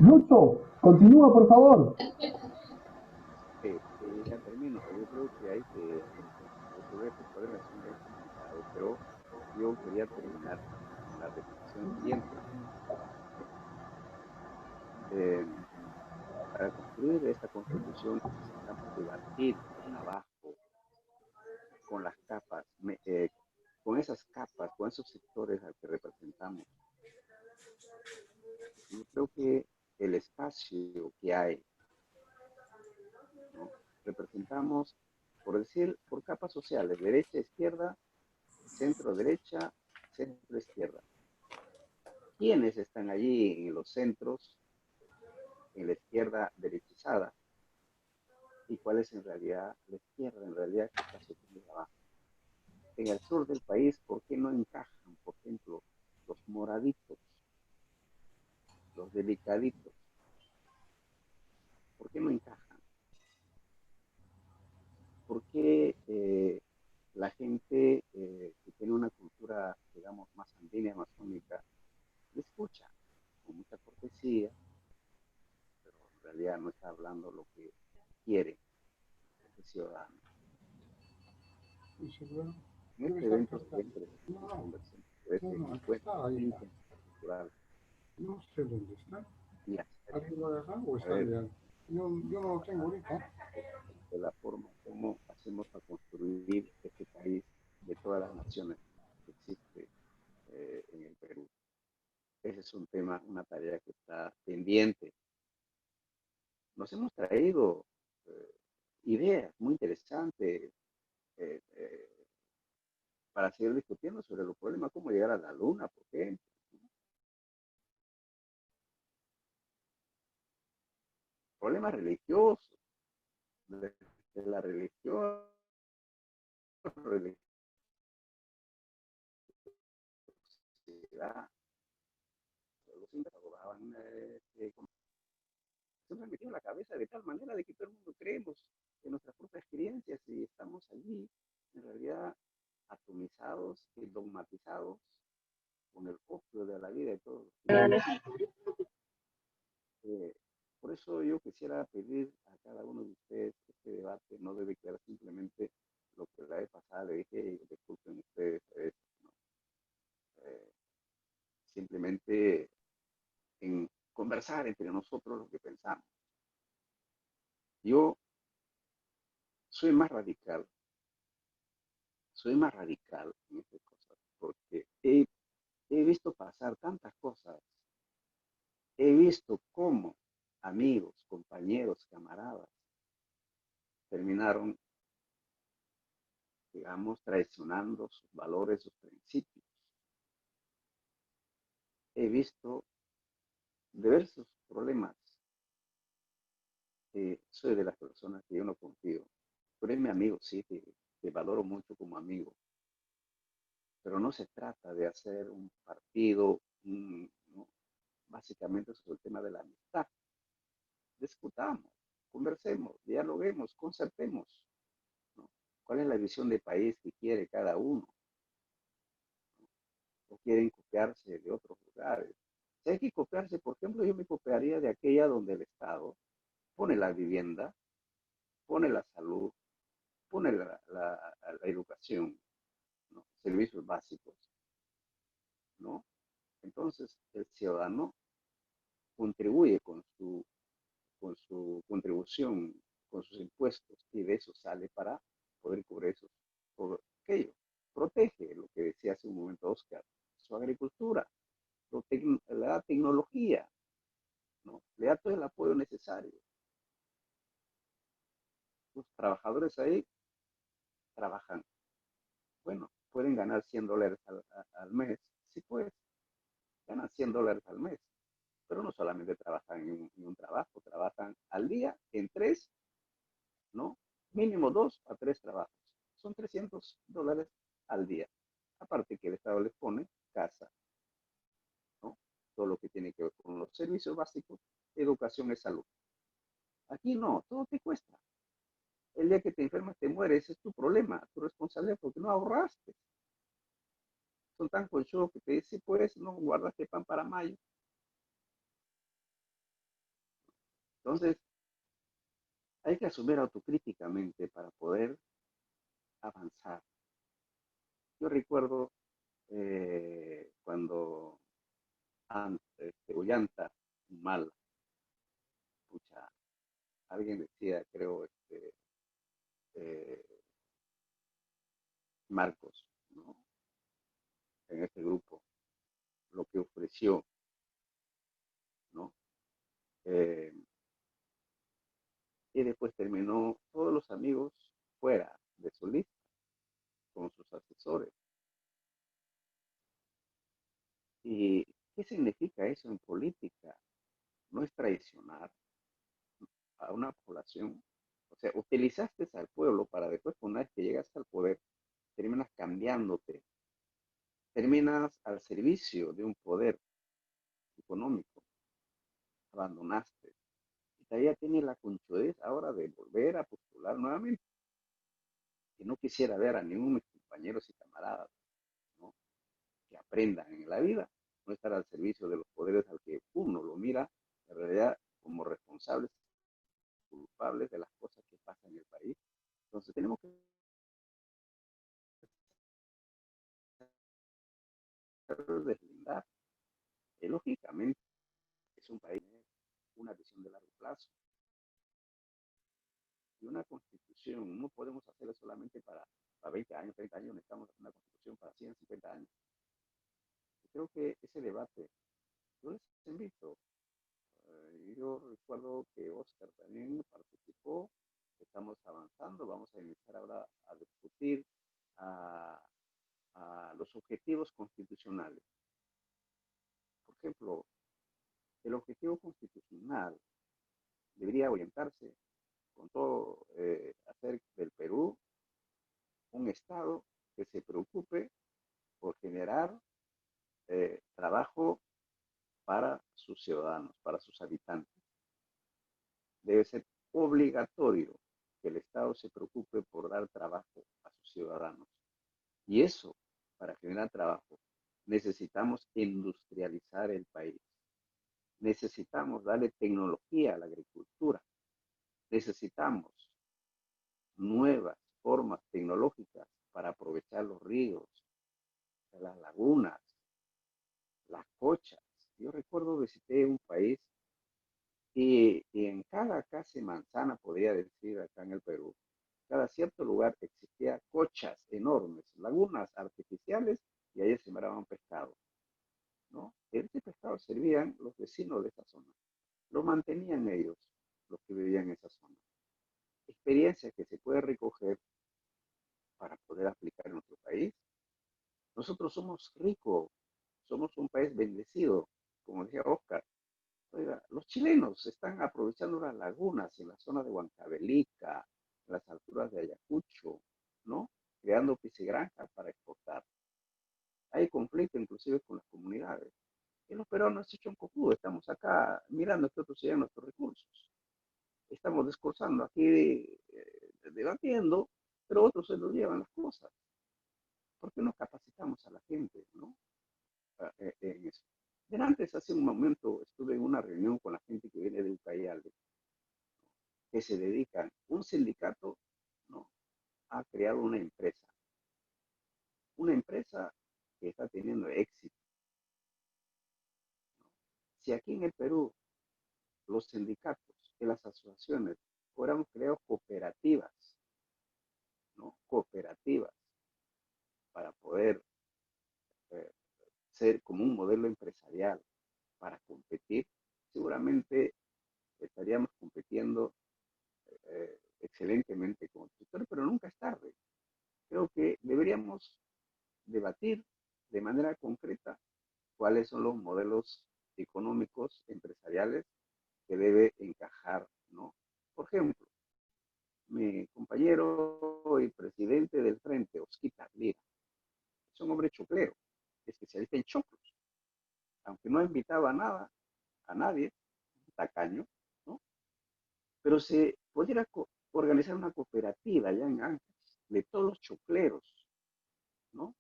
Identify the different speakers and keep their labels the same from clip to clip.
Speaker 1: Lucho, continúa, por favor.
Speaker 2: Ya termino. Yo creo que hay que resolver estos problemas, son bien complicados, pero yo quería terminar con la reflexión siguiente. Eh, para construir esta constitución necesitamos debatir abajo con las capas, con esas capas, con esos sectores al que representamos. Yo creo que el espacio que hay, ¿no? Representamos, por decir, por capas sociales, derecha, izquierda, centro, derecha, centro, izquierda. ¿Quiénes están allí en los centros, en la izquierda derechizada? ¿Y cuál es en realidad la izquierda, en realidad que está sufriendo abajo? En el sur del país, ¿por qué no encajan, por ejemplo, los moraditos, los delicaditos? ¿Por qué no encajan? ¿Por qué la gente que tiene una cultura, digamos, más andina, amazónica, le escucha con mucha cortesía, pero en realidad no está hablando lo que quiere ese ciudadano? En este evento sería interesante que conversemos sobre este encuentro intercultural
Speaker 1: No sé dónde está.
Speaker 2: y hacer,
Speaker 1: ¿Alguien lo ha dejado o
Speaker 2: a
Speaker 1: está
Speaker 2: ver,
Speaker 1: allá? Yo no lo tengo ahorita.
Speaker 2: de la forma como hacemos para construir este país de todas las naciones que existe en el Perú. Ese es un tema, una tarea que está pendiente. Nos hemos traído eh, ideas muy interesantes eh, eh, para seguir discutiendo sobre los problemas, cómo llegar a la luna, por ejemplo, problemas religiosos, de la religión, religiosidad. Los siempre adoraban, se han metido en la cabeza de tal manera de que todo el mundo creemos en nuestras propias creencias y estamos allí, en realidad, atomizados y dogmatizados con el opio de la vida de todos los días. Eh, por eso yo quisiera pedir a cada uno de ustedes que este debate no debe quedar simplemente lo que la vez pasada le dije, disculpen ustedes, ¿no? eh, simplemente en conversar entre nosotros lo que pensamos. Yo soy soy más radical en estas cosas, porque he visto pasar tantas cosas, he visto cómo amigos, compañeros, camaradas terminaron, digamos, traicionando sus valores, sus principios. He visto diversos problemas. Soy de las personas que yo no confío. Tú eres mi amigo, sí, te valoro mucho como amigo, pero no se trata de hacer un partido, no, básicamente sobre el tema de la amistad. Discutamos, conversemos, dialoguemos, concertemos, ¿no? ¿Cuál es la visión de país que quiere cada uno? ¿O quieren copiarse de otros lugares? Si hay que copiarse, por ejemplo, yo me copiaría de aquella donde el Estado pone la vivienda, pone la salud, pone la educación, ¿no? Servicios básicos, ¿no? Entonces, el ciudadano contribuye con su contribución, con sus impuestos, y de eso sale para poder cubrir eso, todo aquello. Protege lo que decía hace un momento Oscar, su agricultura, le da tecnología, ¿no? Le da todo el apoyo necesario. Los trabajadores ahí trabajan, bueno, pueden ganar $100 al mes, sí pues, ganan $100 al mes, pero no solamente trabajan en un trabajo, trabajan al día en tres, ¿no? Mínimo 2 a 3 trabajos. Son $300 al día. Aparte que el Estado les pone casa, ¿no? Todo lo que tiene que ver con los servicios básicos, educación y salud. Aquí no, todo te cuesta. El día que te enfermas, te mueres, ese es tu problema, tu responsabilidad, porque no ahorraste. Son tan conchudos que te dicen, pues, no guardaste pan para mayo. Entonces, hay que asumir autocríticamente para poder avanzar. Yo recuerdo cuando Ollanta, mal, pucha, alguien decía, creo, eh, Marcos, ¿no? En este grupo, lo que ofreció, ¿no? Eh, y después terminó todos los amigos fuera de su lista, con sus asesores. ¿Y qué significa eso en política? No es traicionar a una población. O sea, utilizaste al pueblo para después, una vez que llegas al poder, terminas cambiándote, terminas al servicio de un poder económico, abandonaste. Y todavía tiene la conchudez ahora de volver a postular nuevamente, que no quisiera ver a ninguno de mis compañeros y camaradas, ¿no? Que aprendan en la vida, no estar al servicio de los poderes al que uno lo mira, en realidad, como responsables, culpables de las cosas que pasan en el país. Entonces tenemos que deslindar. Lógicamente, es un país con una visión de largo plazo y una constitución. No podemos hacerlo solamente para 20 años, 30 años, necesitamos una constitución para 150 años. Y creo que ese debate, yo les invito. Yo recuerdo que Oscar también participó, estamos avanzando, vamos a iniciar ahora a discutir a, a los objetivos constitucionales. Por ejemplo, el objetivo constitucional debería orientarse con todo, hacer del Perú un Estado que se preocupe por generar trabajo para sus ciudadanos, para sus habitantes. Debe ser obligatorio que el Estado se preocupe por dar trabajo a sus ciudadanos. Y eso, para generar trabajo, necesitamos industrializar el país. Necesitamos darle tecnología a la agricultura. Necesitamos nuevas formas tecnológicas para aprovechar los ríos, las lagunas, las cochas. Yo recuerdo visité un país y en cada casi manzana, podría decir acá en el Perú, cada cierto lugar existía cochas enormes, lagunas artificiales, y ahí sembraban pescado, ¿no? Este pescado servían los vecinos de esa zona, lo mantenían ellos, los que vivían en esa zona. Experiencias que se puede recoger para poder aplicar en nuestro país. Nosotros somos ricos, somos un país bendecido, como decía Oscar. Oiga, los chilenos están aprovechando las lagunas en la zona de Huancavelica, en las alturas de Ayacucho, ¿no? Creando piscigranjas para exportar. Hay conflicto inclusive con las comunidades. Y los peruanos se echan cojudo, estamos acá mirando que otros se llevan nuestros recursos. Estamos discursando aquí, debatiendo, pero otros se los llevan las cosas. ¿Por qué no capacitamos a la gente, ¿no? En eso. De antes, hace un momento, estuve en una reunión con la gente que viene de Ucayali, que se dedican, un sindicato, ¿no? Ha creado una empresa que está teniendo éxito. Si aquí en el Perú los sindicatos y las asociaciones fuéramos creados cooperativas, ¿no? Cooperativas para poder eh, ser como un modelo empresarial para competir, seguramente estaríamos compitiendo excelentemente con el sector, pero nunca es tarde. Creo que deberíamos debatir de manera concreta cuáles son los modelos económicos, empresariales que debe encajar, ¿no? Por ejemplo, mi compañero y presidente del Frente, Osquita Lira, es un hombre choclero, especialista en choclos, aunque no invitaba nada, a nadie, tacaño, ¿no? Pero se pudiera organizar una cooperativa allá en Áncash de todos los chocleros, ¿no?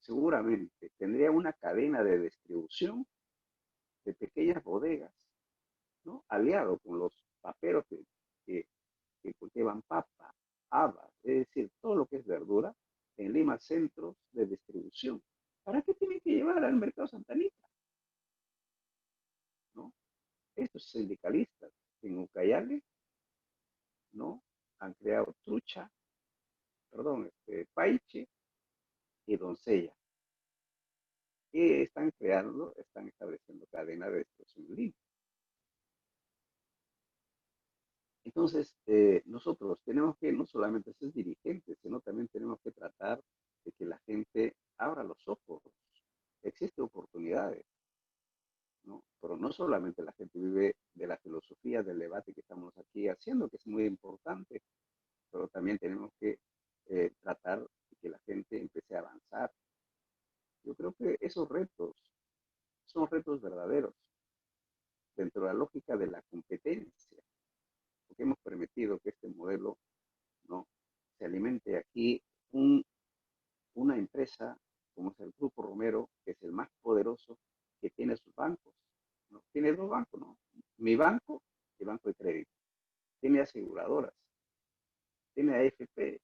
Speaker 2: Seguramente tendría una cadena de distribución de pequeñas bodegas ¿no? Aliado con los paperos que, que cultivan papa, habas, es decir, todo lo que es verdura, en Lima centros de distribución. ¿Para qué tienen que llevar al mercado Santa Anita? ¿No? Estos sindicalistas en Ucayali, ¿no? Han creado trucha, perdón, paiche y doncella. ¿Qué están creando? Están estableciendo cadena de destrucción en Lima. Entonces, nosotros tenemos que no solamente ser dirigentes, sino también tenemos que tratar de que la gente abra los ojos. Existen oportunidades, ¿no? Pero no solamente la gente vive de la filosofía del debate que estamos aquí haciendo, que es muy importante, pero también tenemos que tratar de que la gente empiece a avanzar. Yo creo que esos retos son retos verdaderos dentro de la lógica de la competencia, porque hemos permitido que este modelo, ¿no?, se alimente aquí un, una empresa como es el Grupo Romero, que es el más poderoso, que tiene sus bancos, ¿no? Tiene dos bancos, ¿no? Mi banco y Banco de Crédito. Tiene aseguradoras, tiene AFPs,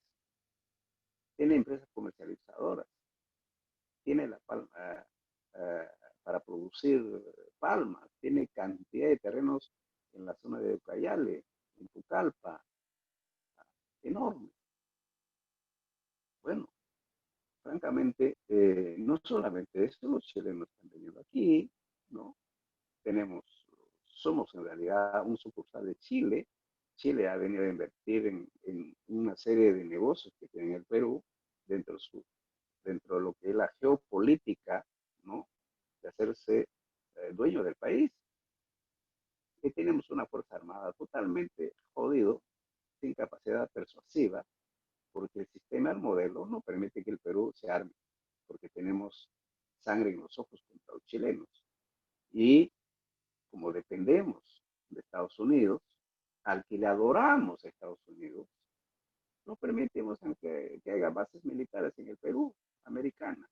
Speaker 2: tiene empresas comercializadoras, tiene la palma uh, para producir palmas, tiene cantidad de terrenos en la zona de Ucayale, en Pucallpa, enorme. Bueno, francamente, no solamente esto, los chilenos están veniendo aquí, ¿no? Tenemos, somos en realidad un sucursal de Chile. Chile ha venido a invertir en una serie de negocios que tiene el Perú dentro, dentro de lo que es la geopolítica, ¿no?, de hacerse dueño del país. Y tenemos una Fuerza Armada totalmente jodido, sin capacidad persuasiva, porque el sistema, el modelo, no permite que el Perú se arme, porque tenemos sangre en los ojos contra los chilenos. Y como dependemos de Estados Unidos, al que le adoramos a Estados Unidos, no permitimos que haya bases militares en el Perú, americana,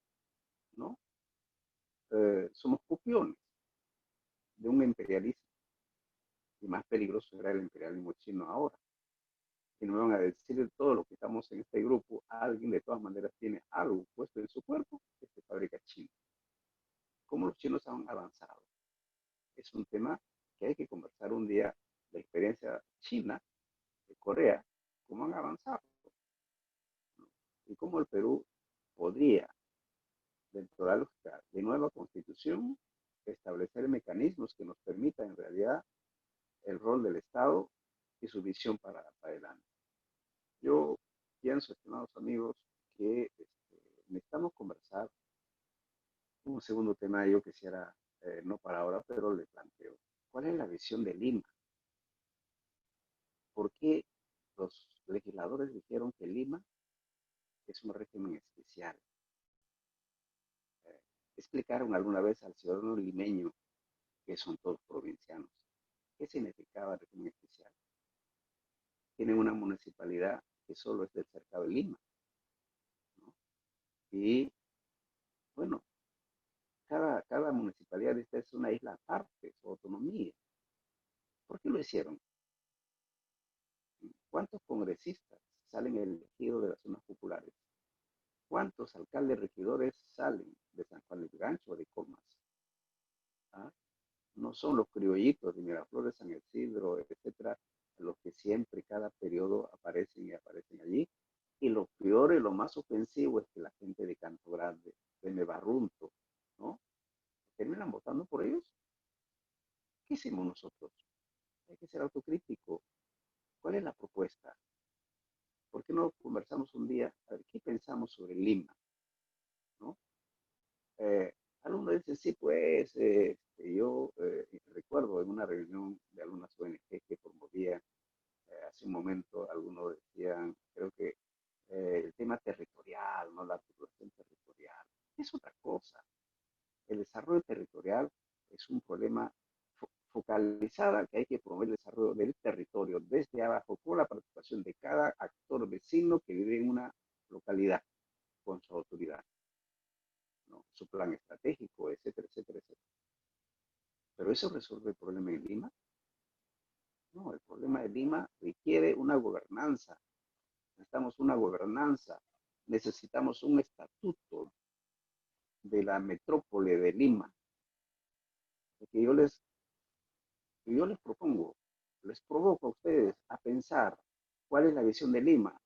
Speaker 2: ¿no? Somos copiones de un imperialismo, y más peligroso era el imperialismo chino ahora. Y no me van a decir todo lo que estamos en este grupo, alguien de todas maneras tiene algo puesto en su cuerpo que se fabrica chino. ¿Cómo los chinos han avanzado? Es un tema que hay que conversar un día, la experiencia china, de Corea, cómo han avanzado, ¿no? Y cómo el Perú podría, dentro de la lógica de nueva constitución, establecer mecanismos que nos permitan en realidad el rol del Estado y su visión para adelante. Yo pienso, estimados amigos, que necesitamos conversar. Un segundo tema yo quisiera, no para ahora, pero le planteo. ¿Cuál es la visión de Lima? ¿Por qué los legisladores dijeron que Lima es un régimen especial? Eh, Explicaron alguna vez al ciudadano limeño que son todos provincianos. ¿Qué significaba el régimen especial? Tienen una municipalidad que solo es del cercado de Lima, ¿no? Y bueno, cada municipalidad de esta es una isla aparte, su autonomía. ¿Por qué lo hicieron? ¿Cuántos congresistas salen elegidos de las zonas populares? ¿Cuántos alcaldes regidores salen de San Juan del Gancho o de Comas? ¿Ah? No son los criollitos de Miraflores, San Isidro, etcétera, los que siempre, cada periodo aparecen y aparecen allí. Y lo peor y lo más ofensivo es que la gente de Canto Grande, de Nevarrunto, ¿no?, terminan votando por ellos. ¿Qué hicimos nosotros? Hay que ser autocrítico. ¿Cuál es la propuesta? ¿Por qué no conversamos un día a ver qué pensamos sobre Lima, ¿no? Algunos dicen, sí, pues, yo recuerdo en una reunión de algunas ONG que promovía hace un momento, algunos decían, creo que el tema territorial, ¿no?, la articulación territorial, es otra cosa. El desarrollo territorial es un problema focalizada que hay que promover el desarrollo del territorio desde abajo con la participación de cada actor vecino que vive en una localidad con su autoridad, ¿no?, su plan estratégico, etcétera, etcétera, etcétera. Pero eso resuelve el problema en Lima. No, el problema de Lima requiere una gobernanza. Necesitamos una gobernanza. Necesitamos un estatuto de la metrópole de Lima. Que yo les propongo, les provoco a ustedes a pensar cuál es la visión de Lima.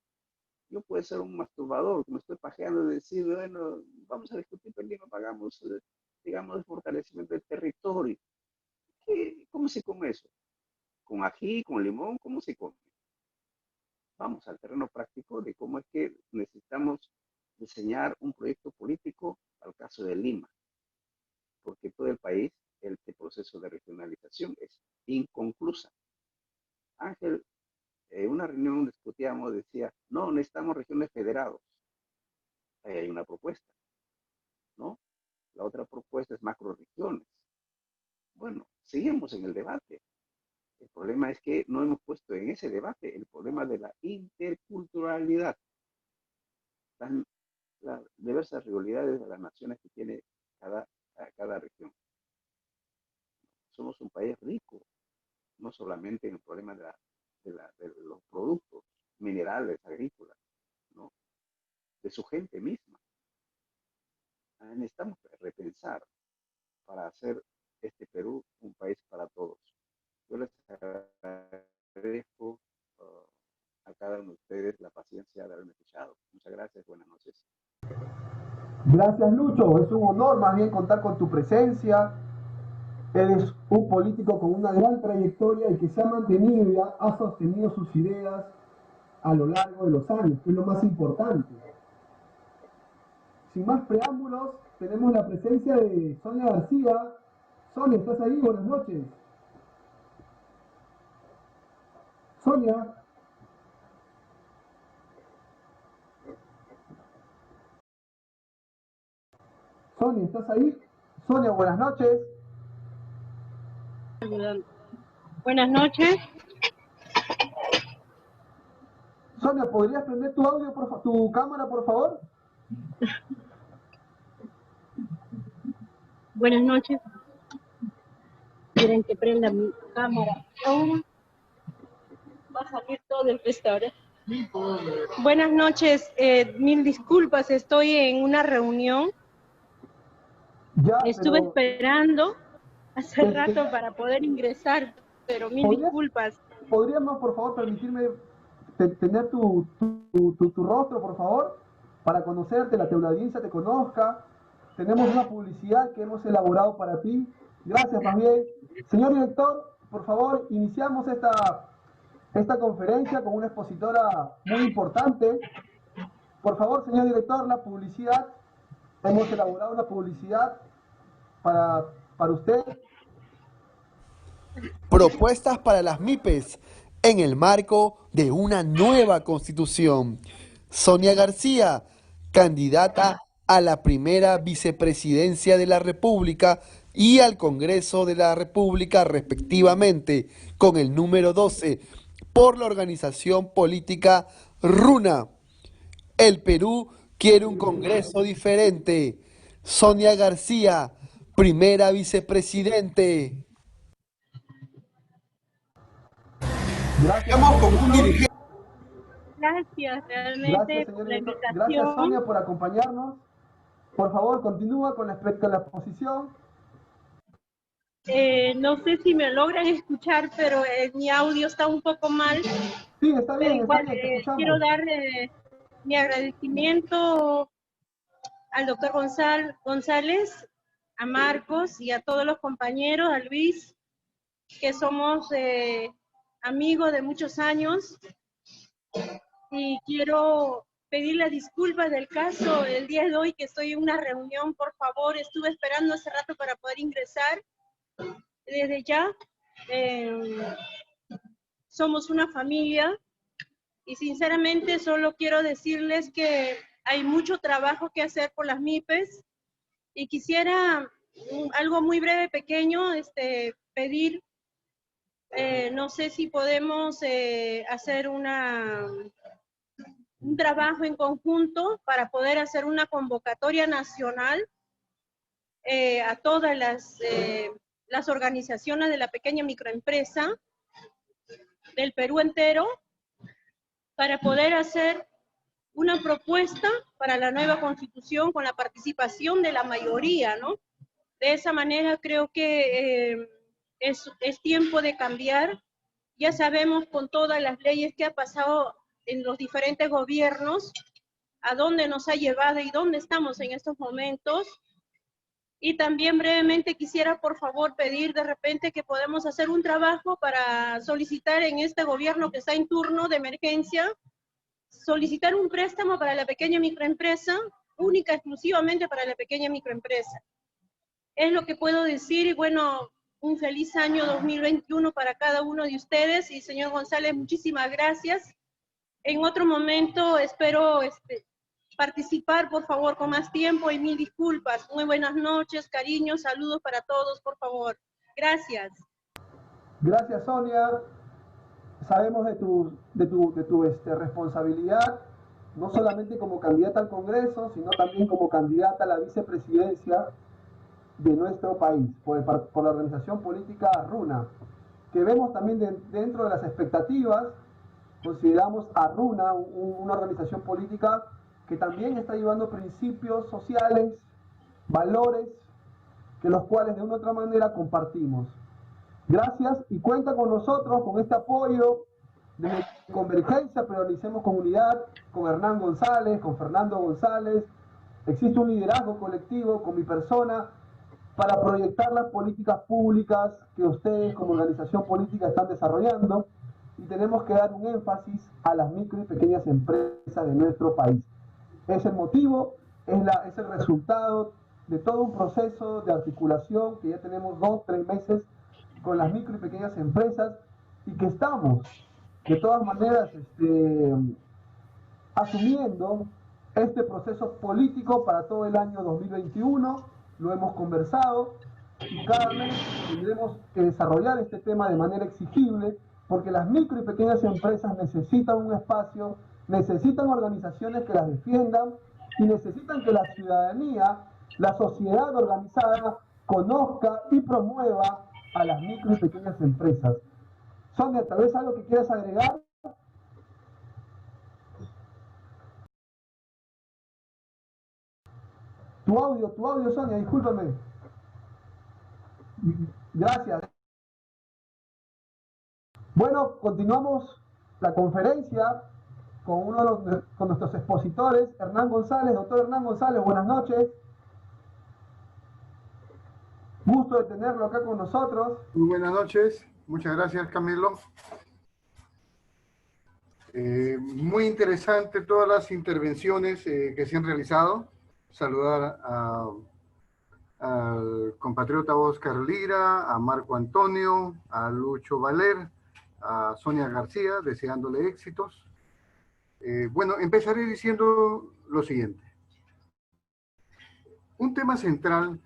Speaker 2: Yo puedo ser un masturbador, que me estoy pajeando y decir, bueno, vamos a discutir en Lima, pagamos, digamos, el fortalecimiento del territorio. ¿Cómo se come eso? ¿Con ají, con limón? ¿Cómo se come? Vamos al terreno práctico de cómo es que necesitamos diseñar un proyecto político al caso de Lima, porque todo el país, este proceso de regionalización es inconclusa. Ángel, en una reunión discutíamos, decía, no, necesitamos regiones federados. Ahí hay una propuesta, ¿no? La otra propuesta es macroregiones. Bueno, seguimos en el debate. El problema es que no hemos puesto en ese debate el problema de la interculturalidad. Las diversas realidades de las naciones que tiene cada región. Somos un país rico, no solamente en el problema de los productos minerales, agrícolas, ¿no? De su gente misma. Necesitamos repensar para hacer este Perú un país para todos. Yo les agradezco a cada uno de ustedes la paciencia de haberme escuchado. Muchas gracias, buenas noches.
Speaker 1: Gracias, Lucho. Es un honor más bien contar con tu presencia. Eres un político con una gran trayectoria y que se ha mantenido y ha sostenido sus ideas a lo largo de los años, que es lo más importante. Sin más preámbulos, tenemos la presencia de Sonia García. Sonia, ¿estás ahí? Buenas noches. Sonia. Sonia, ¿estás ahí? Sonia, buenas noches.
Speaker 3: Buenas noches.
Speaker 1: Sonia, ¿podrías prender tu audio, tu cámara, por favor?
Speaker 3: Buenas noches. Quieren que prenda mi cámara. Va a salir todo el restaurante. Buenas noches. Mil disculpas, estoy en una reunión.
Speaker 1: Ya,
Speaker 3: Estuve
Speaker 1: pero
Speaker 3: esperando hace rato para poder ingresar, pero mil disculpas.
Speaker 1: ¿Podríamos, por favor, permitirme tener tu rostro, por favor? Para conocerte, la audiencia te conozca. Tenemos una publicidad que hemos elaborado para ti. Gracias, más bien. Señor director, por favor, iniciamos esta conferencia con una expositora muy importante. Por favor, señor director, la publicidad. Hemos elaborado una publicidad para usted.
Speaker 4: Propuestas para las MIPES en el marco de una nueva constitución. Sonia García, candidata a la primera vicepresidencia de la República y al Congreso de la República respectivamente, con el número 12, por la organización política RUNA. El Perú quiere un Congreso diferente. Sonia García, primera vicepresidente.
Speaker 1: Gracias,
Speaker 4: Con un dirigente.
Speaker 3: Gracias realmente
Speaker 1: Gracias,
Speaker 3: por
Speaker 1: señor
Speaker 3: la
Speaker 1: director.
Speaker 3: invitación.
Speaker 1: Gracias, Sonia, por acompañarnos. Por favor, continúa con la exposición.
Speaker 3: No sé si me logran escuchar, pero mi audio está un poco mal.
Speaker 1: Sí, está
Speaker 3: Pero
Speaker 1: bien,
Speaker 3: igual,
Speaker 1: te escuchamos.
Speaker 3: quiero dar mi agradecimiento al doctor González, a Marcos y a todos los compañeros, a Luis, que somos amigos de muchos años. Y quiero pedirle disculpas del caso el día de hoy, que estoy en una reunión. Por favor, estuve esperando hace rato para poder ingresar. Desde ya, somos una familia y sinceramente solo quiero decirles que hay mucho trabajo que hacer por las MIPES y quisiera algo muy breve, pequeño, pedir, no sé si podemos hacer un trabajo en conjunto para poder hacer una convocatoria nacional a todas las organizaciones de la pequeña microempresa del Perú entero para poder hacer una propuesta para la nueva constitución con la participación de la mayoría, ¿no? De esa manera creo que es tiempo de cambiar. Ya sabemos con todas las leyes que ha pasado en los diferentes gobiernos, a dónde nos ha llevado y dónde estamos en estos momentos. Y también brevemente quisiera por favor pedir de repente que podemos hacer un trabajo para solicitar en este gobierno que está en turno de emergencia, solicitar un préstamo para la pequeña microempresa, única, exclusivamente para la pequeña microempresa. Es lo que puedo decir y bueno, un feliz año 2021 para cada uno de ustedes y señor González, muchísimas gracias. En otro momento espero participar, por favor, con más tiempo y mil disculpas. Muy buenas noches, cariños, saludos para todos, por favor. Gracias.
Speaker 1: Gracias, Sonia. Sabemos de tu responsabilidad, no solamente como candidata al Congreso, sino también como candidata a la vicepresidencia de nuestro país, por la organización política RUNA, que vemos también dentro de las expectativas. Consideramos a RUNA una organización política que también está llevando principios sociales, valores, que los cuales de una u otra manera compartimos. Gracias y cuenta con nosotros, con este apoyo desde Convergencia, Prioricemos Comunidad, con Hernán González, con Fernando González. Existe un liderazgo colectivo con mi persona para proyectar las políticas públicas que ustedes como organización política están desarrollando y tenemos que dar un énfasis a las micro y pequeñas empresas de nuestro país. Es el motivo, es el resultado de todo un proceso de articulación que ya tenemos 2-3 meses con las micro y pequeñas empresas y que estamos de todas maneras asumiendo este proceso político para todo el año 2021. Lo hemos conversado y cada mes tendremos que desarrollar este tema de manera exigible porque las micro y pequeñas empresas necesitan un espacio, necesitan organizaciones que las defiendan y necesitan que la ciudadanía, la sociedad organizada, conozca y promueva a las micro y pequeñas empresas. Sonia, ¿tal vez algo que quieras agregar? Tu audio, Sonia, discúlpame. Gracias. Bueno, continuamos la conferencia con con nuestros expositores, Hernán González. Doctor Hernán González, buenas noches. Gusto de tenerlo acá con nosotros.
Speaker 5: Muy buenas noches. Muchas gracias, Camilo. Muy interesante todas las intervenciones que se han realizado. Saludar al compatriota Oscar Lira, a Marco Antonio, a Lucho Valer, a Sonia García, deseándole éxitos. Bueno, empezaré diciendo lo siguiente. Un tema central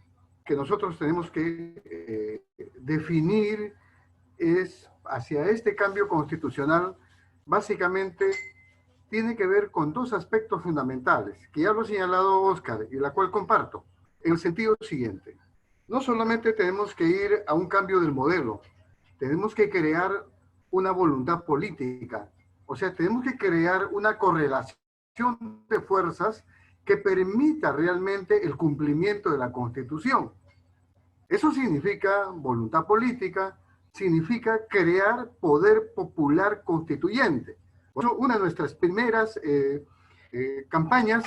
Speaker 5: que nosotros tenemos que definir es hacia este cambio constitucional, básicamente tiene que ver con dos aspectos fundamentales, que ya lo ha señalado Oscar y la cual comparto, en el sentido siguiente. No solamente tenemos que ir a un cambio del modelo, tenemos que crear una voluntad política, o sea, tenemos que crear una correlación de fuerzas que permita realmente el cumplimiento de la Constitución. Eso significa voluntad política, significa crear poder popular constituyente. Por eso, una de nuestras primeras campañas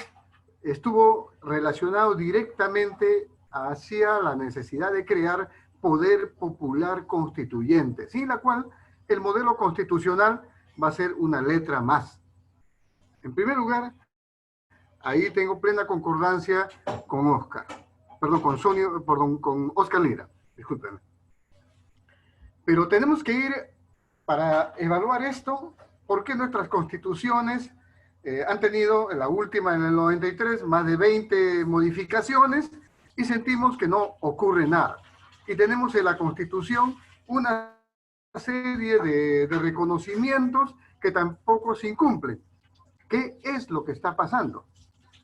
Speaker 5: estuvo relacionado directamente hacia la necesidad de crear poder popular constituyente, sin la cual el modelo constitucional va a ser una letra más. En primer lugar, ahí tengo plena concordancia con Oscar, con Oscar Lira, discúlpenme. Pero tenemos que ir para evaluar esto, porque nuestras constituciones han tenido, en la última, en el 93, más de 20 modificaciones y sentimos que no ocurre nada. Y tenemos en la Constitución una serie de reconocimientos que tampoco se incumplen. ¿Qué es lo que está pasando?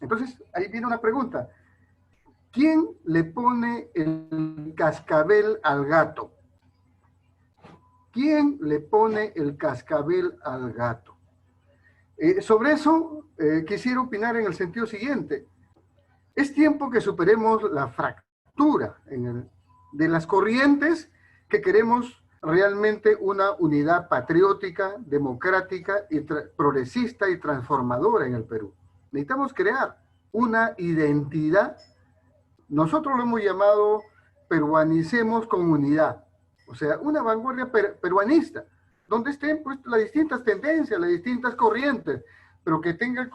Speaker 5: Entonces, ahí viene una pregunta. ¿Quién le pone el cascabel al gato? ¿Quién le pone el cascabel al gato? Sobre eso quisiera opinar en el sentido siguiente. Es tiempo que superemos la fractura de las corrientes que queremos realmente una unidad patriótica, democrática, y progresista y transformadora en el Perú. Necesitamos crear una identidad. Nosotros lo hemos llamado peruanicemos con unidad. O sea, una vanguardia peruanista, donde estén pues, las distintas tendencias, las distintas corrientes, pero que tengan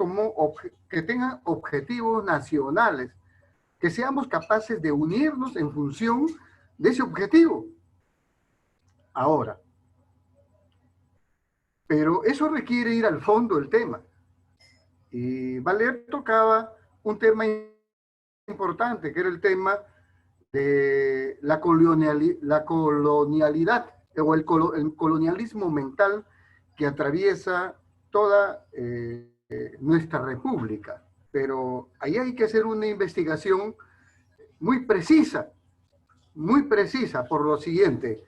Speaker 5: objetivos nacionales, que seamos capaces de unirnos en función de ese objetivo. Ahora, pero eso requiere ir al fondo del tema. Y Valer tocaba un tema importante, que era el tema de la colonialidad o el colonialismo mental que atraviesa toda nuestra república. Pero ahí hay que hacer una investigación muy precisa por lo siguiente.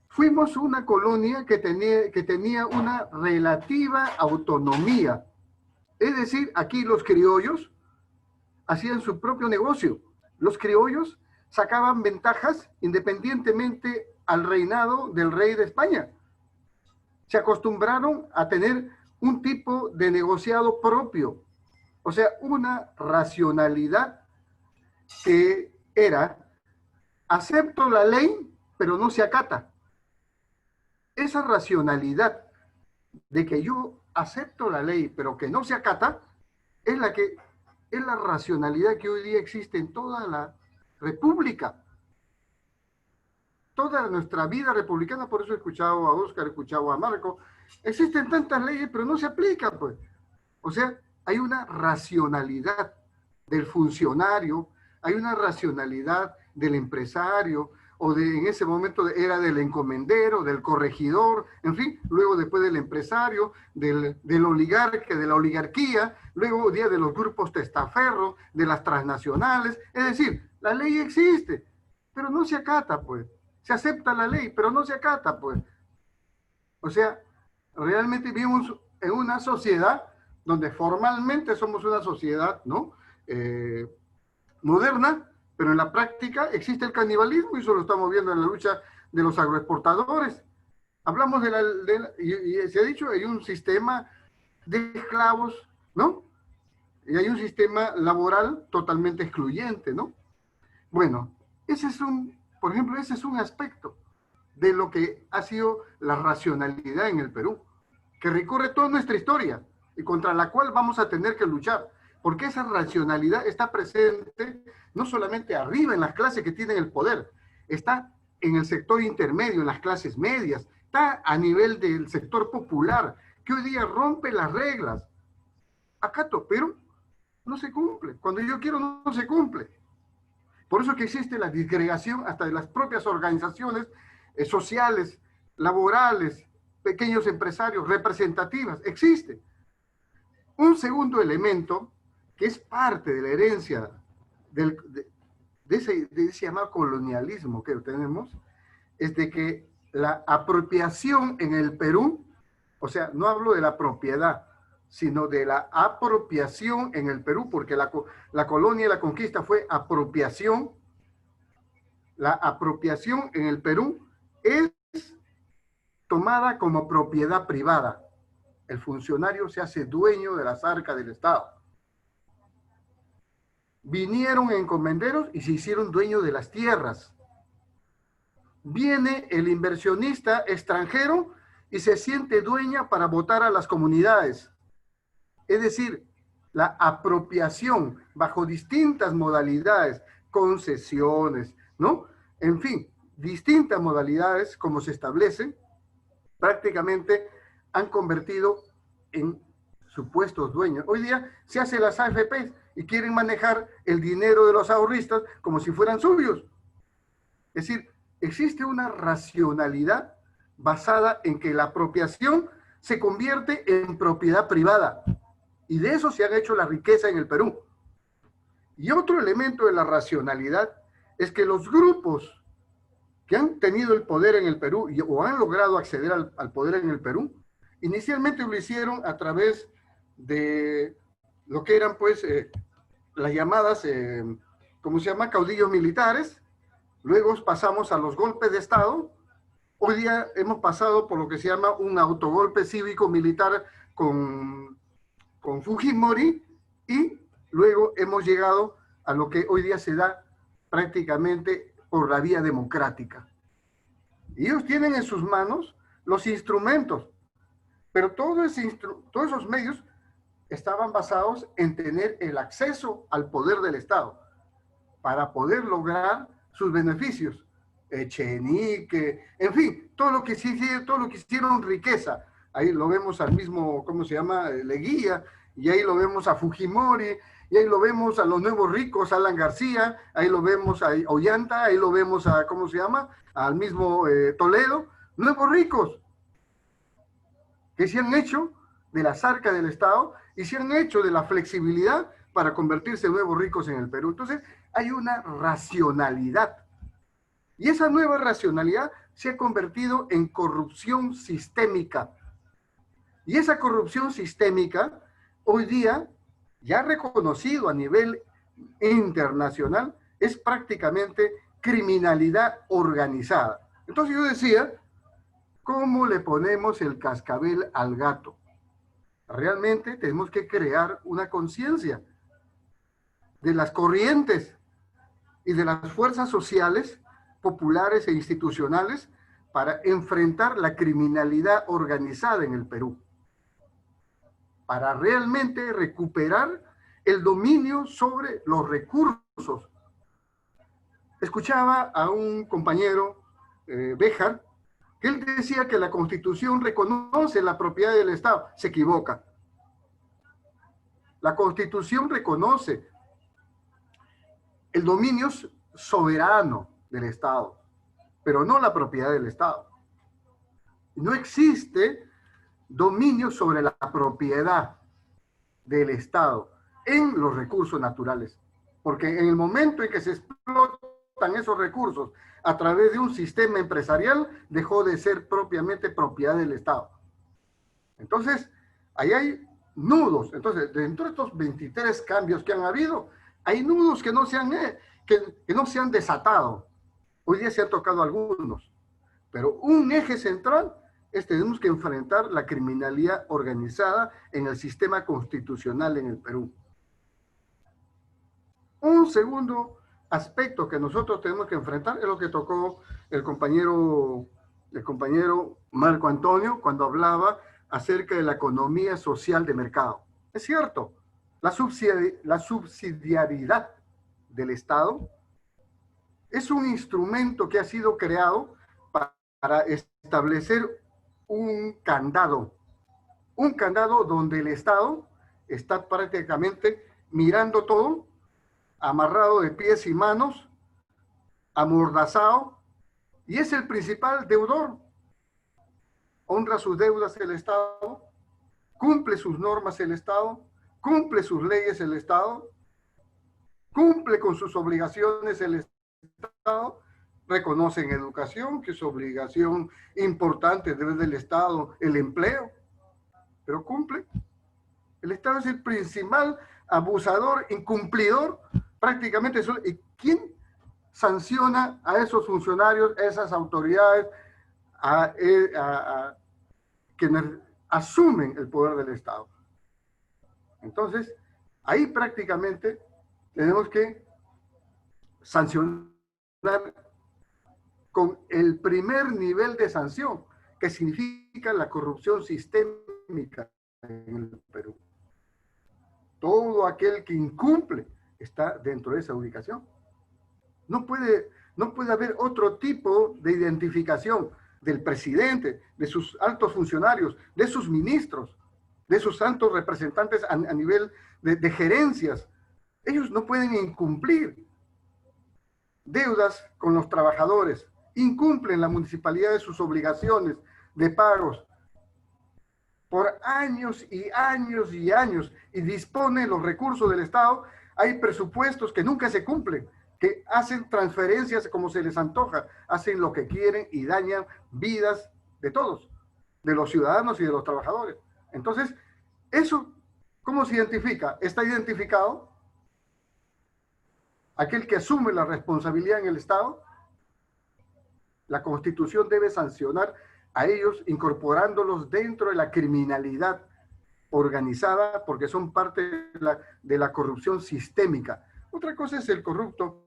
Speaker 5: Fuimos una colonia que tenía una relativa autonomía. Es decir, aquí los criollos hacían su propio negocio. Los criollos sacaban ventajas independientemente al reinado del rey de España. Se acostumbraron a tener un tipo de negociado propio, o sea, una racionalidad que era, acepto la ley, pero no se acata. Esa racionalidad de que yo acepto la ley, pero que no se acata, es la racionalidad que hoy día existe en toda la República. Toda nuestra vida republicana, por eso he escuchado a Óscar, he escuchado a Marco, existen tantas leyes, pero no se aplican, pues. O sea, hay una racionalidad del funcionario, hay una racionalidad del empresario, o en ese momento era del encomendero, del corregidor, en fin, luego después del empresario, del oligarca, de la oligarquía, luego día de los grupos testaferros, de las transnacionales. Es decir, la ley existe, pero no se acata, pues. Se acepta la ley, pero no se acata, pues. O sea, realmente vivimos en una sociedad donde formalmente somos una sociedad, ¿no? Moderna, pero en la práctica existe el canibalismo, y eso lo estamos viendo en la lucha de los agroexportadores. Hablamos y se ha dicho, hay un sistema de esclavos, ¿no? Y hay un sistema laboral totalmente excluyente, ¿no? Bueno, por ejemplo, ese es un aspecto de lo que ha sido la racionalidad en el Perú, que recorre toda nuestra historia y contra la cual vamos a tener que luchar, porque esa racionalidad está presente no solamente arriba en las clases que tienen el poder, está en el sector intermedio, en las clases medias, está a nivel del sector popular, que hoy día rompe las reglas. Acato, pero no se cumple. Cuando yo quiero, no se cumple. Por eso que existe la disgregación hasta de las propias organizaciones sociales, laborales, pequeños empresarios, representativas. Existe. Un segundo elemento que es parte de la herencia de ese llamado colonialismo que tenemos, es de que la apropiación en el Perú, o sea, no hablo de la propiedad, sino de la apropiación en el Perú, porque la colonia y la conquista fue apropiación. La apropiación en el Perú es tomada como propiedad privada. El funcionario se hace dueño de las arcas del Estado. Vinieron encomenderos y se hicieron dueños de las tierras. Viene el inversionista extranjero y se siente dueña para votar a las comunidades. Es decir, la apropiación bajo distintas modalidades, concesiones, ¿no? En fin, distintas modalidades como se establecen, prácticamente han convertido en supuestos dueños. Hoy día se hacen las AFPs y quieren manejar el dinero de los ahorristas como si fueran suyos. Es decir, existe una racionalidad basada en que la apropiación se convierte en propiedad privada. Y de eso se ha hecho la riqueza en el Perú. Y otro elemento de la racionalidad es que los grupos que han tenido el poder en el Perú o han logrado acceder al poder en el Perú, inicialmente lo hicieron a través de lo que eran pues las llamadas, ¿cómo se llama? Caudillos militares. Luego pasamos a los golpes de Estado. Hoy día hemos pasado por lo que se llama un autogolpe cívico-militar con Fujimori, y luego hemos llegado a lo que hoy día se da prácticamente por la vía democrática. Y ellos tienen en sus manos los instrumentos, pero todos esos medios estaban basados en tener el acceso al poder del Estado para poder lograr sus beneficios. Echenique, en fin, todo lo que hicieron riqueza. Ahí lo vemos al mismo, ¿cómo se llama? Leguía, y ahí lo vemos a Fujimori, y ahí lo vemos a los nuevos ricos, Alan García, ahí lo vemos a Ollanta, ahí lo vemos a, ¿cómo se llama? Al mismo Toledo, nuevos ricos, que se han hecho de las arcas del Estado y se han hecho de la flexibilidad para convertirse en nuevos ricos en el Perú. Entonces, hay una racionalidad. Y esa nueva racionalidad se ha convertido en corrupción sistémica. Y esa corrupción sistémica, hoy día, ya reconocido a nivel internacional, es prácticamente criminalidad organizada. Entonces yo decía, ¿cómo le ponemos el cascabel al gato? Realmente tenemos que crear una conciencia de las corrientes y de las fuerzas sociales, populares e institucionales para enfrentar la criminalidad organizada en el Perú, para realmente recuperar el dominio sobre los recursos. Escuchaba a un compañero, Béjar, que él decía que la Constitución reconoce la propiedad del Estado. Se equivoca. La Constitución reconoce el dominio soberano del Estado, pero no la propiedad del Estado. No existe dominio sobre la propiedad del Estado en los recursos naturales, porque en el momento en que se explotan esos recursos a través de un sistema empresarial, dejó de ser propiamente propiedad del Estado. Entonces, ahí hay nudos. Entonces, dentro de estos 23 cambios que han habido, hay nudos que no se han desatado. Hoy día se han tocado algunos, pero un eje central es tenemos que enfrentar la criminalidad organizada en el sistema constitucional en el Perú. Un segundo aspecto que nosotros tenemos que enfrentar es lo que tocó el compañero Marco Antonio cuando hablaba acerca de la economía social de mercado. Es cierto, la subsidiariedad del Estado es un instrumento que ha sido creado para establecer un candado donde el Estado está prácticamente mirando todo, amarrado de pies y manos, amordazado, y es el principal deudor. Honra sus deudas el Estado, cumple sus normas el Estado, cumple sus leyes el Estado, cumple con sus obligaciones el Estado, reconoce en educación, que es obligación importante del Estado, el empleo, pero cumple. El Estado es el principal abusador, incumplidor, prácticamente. ¿Y quién sanciona a esos funcionarios, a esas autoridades, que asumen el poder del Estado? Entonces, ahí prácticamente tenemos que sancionar con el primer nivel de sanción, que significa la corrupción sistémica en el Perú. Todo aquel que incumple está dentro de esa ubicación. No puede haber otro tipo de identificación del presidente, de sus altos funcionarios, de sus ministros, de sus altos representantes a nivel de gerencias. Ellos no pueden incumplir deudas con los trabajadores, incumplen la municipalidad de sus obligaciones de pagos por años y años y años, y dispone los recursos del Estado. Hay presupuestos que nunca se cumplen, que hacen transferencias como se les antoja, hacen lo que quieren y dañan vidas de todos, de los ciudadanos y de los trabajadores. Entonces, eso, ¿cómo se identifica? Está identificado aquel que asume la responsabilidad en el Estado. La Constitución debe sancionar a ellos incorporándolos dentro de la criminalidad organizada porque son parte de la corrupción sistémica. Otra cosa es el corrupto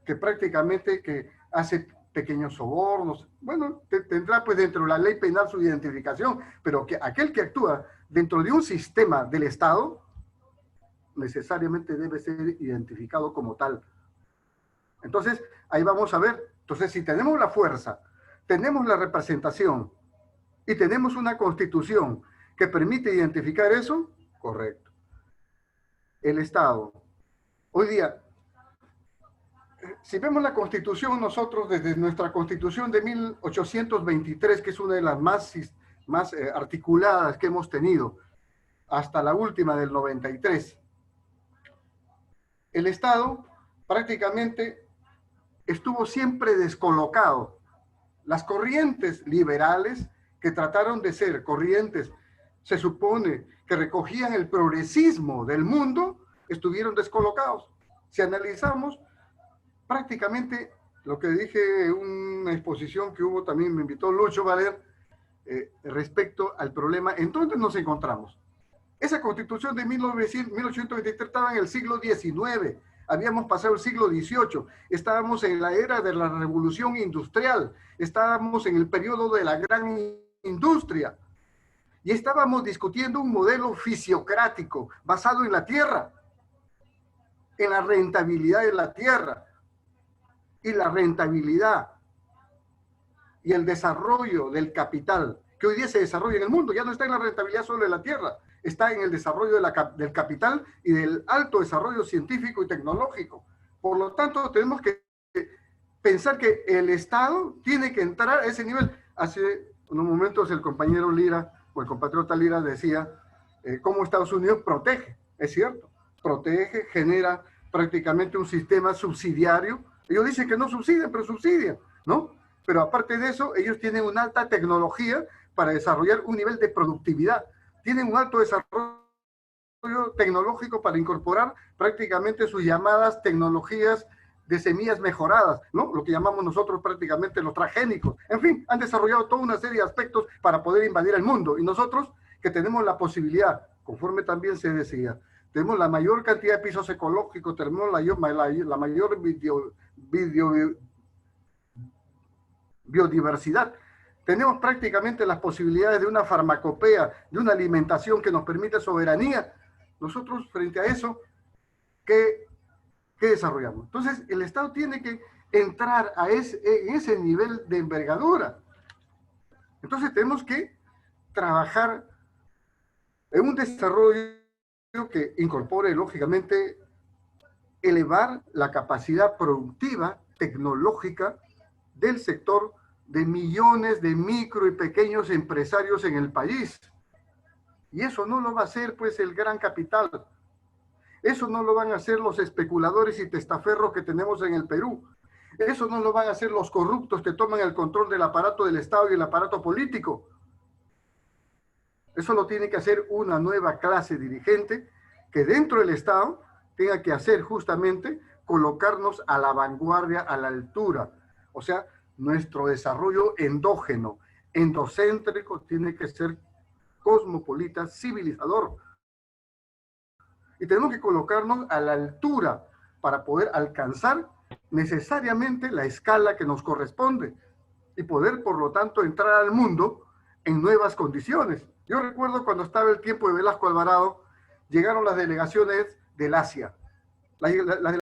Speaker 5: que prácticamente que hace pequeños sobornos. Bueno, tendrá pues dentro de la ley penal su identificación, pero que aquel que actúa dentro de un sistema del Estado necesariamente debe ser identificado como tal. Entonces, ahí vamos a ver. Entonces, si tenemos la fuerza, tenemos la representación y tenemos una constitución que permite identificar eso, correcto. El Estado. Hoy día, si vemos la Constitución, nosotros desde nuestra Constitución de 1823, que es una de las más articuladas que hemos tenido, hasta la última del 93, el Estado prácticamente estuvo siempre descolocado. Las corrientes liberales que trataron de ser corrientes, se supone que recogían el progresismo del mundo, estuvieron descolocados. Si analizamos prácticamente lo que dije en una exposición que hubo, también me invitó Lucho Valer, respecto al problema en dónde nos encontramos. Esa Constitución de 1823 estaba en el siglo XIX, habíamos pasado el siglo XVIII, estábamos en la era de la revolución industrial, estábamos en el periodo de la gran industria y estábamos discutiendo un modelo fisiocrático basado en la tierra, en la rentabilidad de la tierra, y la rentabilidad y el desarrollo del capital que hoy día se desarrolla en el mundo. Ya no está en la rentabilidad solo de la tierra, está en el desarrollo del capital y del alto desarrollo científico y tecnológico. Por lo tanto, tenemos que pensar que el Estado tiene que entrar a ese nivel. Hace unos momentos el compañero Lira, o el compatriota Lira, decía cómo Estados Unidos protege. Es cierto, protege, genera prácticamente un sistema subsidiario. Ellos dicen que no subsidian, pero subsidian, ¿no? Pero aparte de eso, ellos tienen una alta tecnología para desarrollar un nivel de productividad. Tienen un alto desarrollo tecnológico para incorporar prácticamente sus llamadas tecnologías de semillas mejoradas, ¿no? Lo que llamamos nosotros prácticamente los transgénicos. En fin, han desarrollado toda una serie de aspectos para poder invadir el mundo. Y nosotros, que tenemos la posibilidad, conforme también se decía, tenemos la mayor cantidad de pisos ecológicos, tenemos la mayor biodiversidad. Tenemos prácticamente las posibilidades de una farmacopea, de una alimentación que nos permite soberanía. Nosotros, frente a eso, ¿qué desarrollamos? Entonces, el Estado tiene que entrar en ese nivel de envergadura. Entonces, tenemos que trabajar en un desarrollo que incorpore, lógicamente, elevar la capacidad productiva, tecnológica del sector de millones de micro y pequeños empresarios en el país. Y eso no lo va a hacer, pues, el gran capital. Eso no lo van a hacer los especuladores y testaferros que tenemos en el Perú. Eso no lo van a hacer los corruptos que toman el control del aparato del Estado y el aparato político. Eso lo tiene que hacer una nueva clase dirigente que dentro del Estado tenga que hacer justamente colocarnos a la vanguardia, a la altura. O sea, nuestro desarrollo endógeno, endocéntrico, tiene que ser cosmopolita, civilizador. Y tenemos que colocarnos a la altura para poder alcanzar necesariamente la escala que nos corresponde y poder, por lo tanto, entrar al mundo en nuevas condiciones. Yo recuerdo cuando estaba el tiempo de Velasco Alvarado, llegaron las delegaciones del Asia. Las